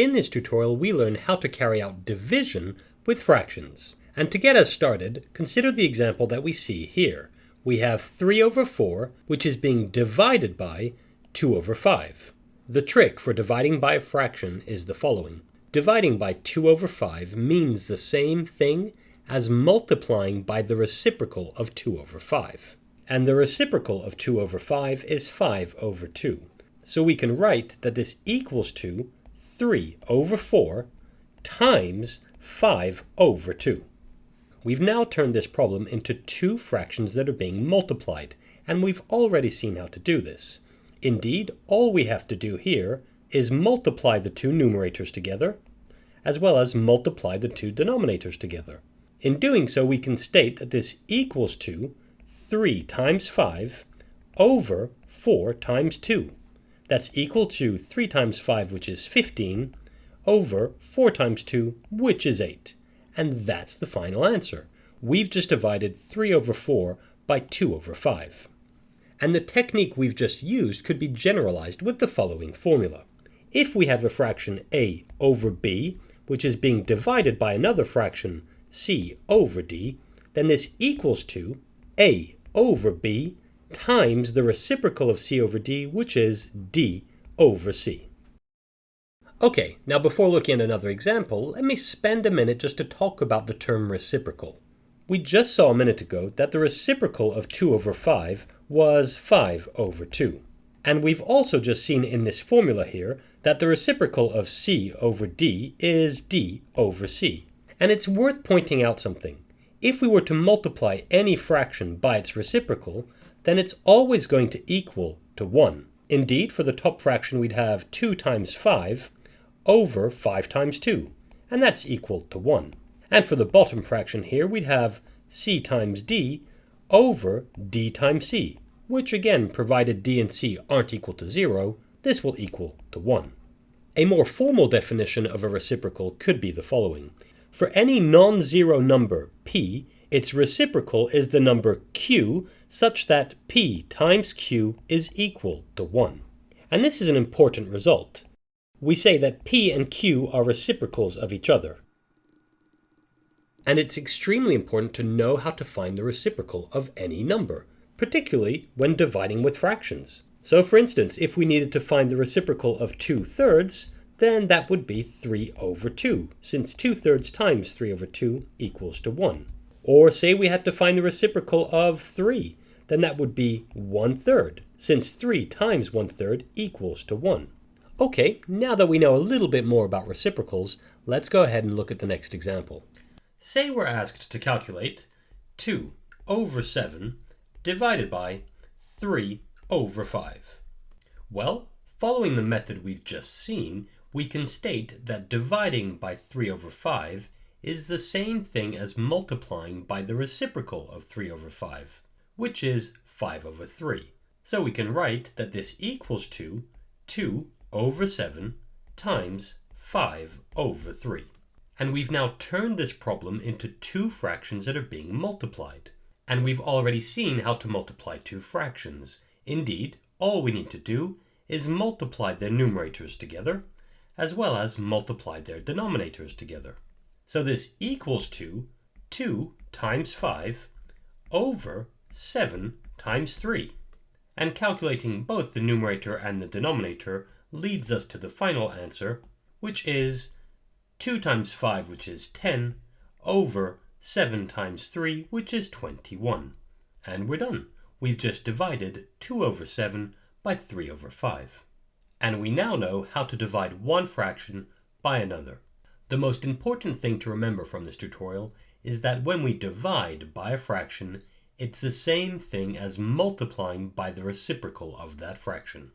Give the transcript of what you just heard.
In this tutorial, we learn how to carry out division with fractions. And to get us started, consider the example that we see here. We have 3 over 4, which is being divided by 2 over 5. The trick for dividing by a fraction is the following. Dividing by 2 over 5 means the same thing as multiplying by the reciprocal of 2 over 5. And the reciprocal of 2 over 5 is 5 over 2. So we can write that this equals to 3 over 4 times 5 over 2. We've now turned this problem into two fractions that are being multiplied, and we've already seen how to do this. Indeed, all we have to do here is multiply the two numerators together, as well as multiply the two denominators together. In doing so, we can state that this equals to 3 times 5 over 4 times 2. That's equal to 3 times 5, which is 15, over 4 times 2, which is 8. And that's the final answer. We've just divided 3 over 4 by 2 over 5. And the technique we've just used could be generalized with the following formula. If we have a fraction a over b, which is being divided by another fraction c over d, then this equals to a over b times the reciprocal of c over d, which is d over c. Okay, now before looking at another example, let me spend a minute just to talk about the term reciprocal. We just saw a minute ago that the reciprocal of 2 over 5 was 5 over 2. And we've also just seen in this formula here that the reciprocal of c over d is d over c. And it's worth pointing out something. If we were to multiply any fraction by its reciprocal, then it's always going to equal to 1. Indeed, for the top fraction we'd have 2 times 5 over 5 times 2, and that's equal to 1. And for the bottom fraction here, we'd have c times d over d times c, which again, provided d and c aren't equal to 0, this will equal to 1. A more formal definition of a reciprocal could be the following. For any non-zero number p, its reciprocal is the number q such that p times q is equal to 1. And this is an important result. We say that p and q are reciprocals of each other. And it's extremely important to know how to find the reciprocal of any number, particularly when dividing with fractions. So for instance, if we needed to find the reciprocal of 2/3, then that would be 3 over 2, since 2/3 times 3 over 2 equals to 1. Or say we had to find the reciprocal of 3, then that would be 1/3, since 3 times 1/3 equals to 1. Okay, now that we know a little bit more about reciprocals, let's go ahead and look at the next example. Say we're asked to calculate 2 over 7 divided by 3 over 5. Well, following the method we've just seen, we can state that dividing by 3 over 5 is the same thing as multiplying by the reciprocal of 3 over 5, which is 5 over 3. So we can write that this equals to 2 over 7 times 5 over 3. And we've now turned this problem into two fractions that are being multiplied. And we've already seen how to multiply two fractions. Indeed, all we need to do is multiply their numerators together, as well as multiply their denominators together. So this equals to 2 times 5 over 7 times 3. And calculating both the numerator and the denominator leads us to the final answer, which is 2 times 5, which is 10, over 7 times 3, which is 21. And we're done. We've just divided 2 over 7 by 3 over 5. And we now know how to divide one fraction by another. The most important thing to remember from this tutorial is that when we divide by a fraction, it's the same thing as multiplying by the reciprocal of that fraction.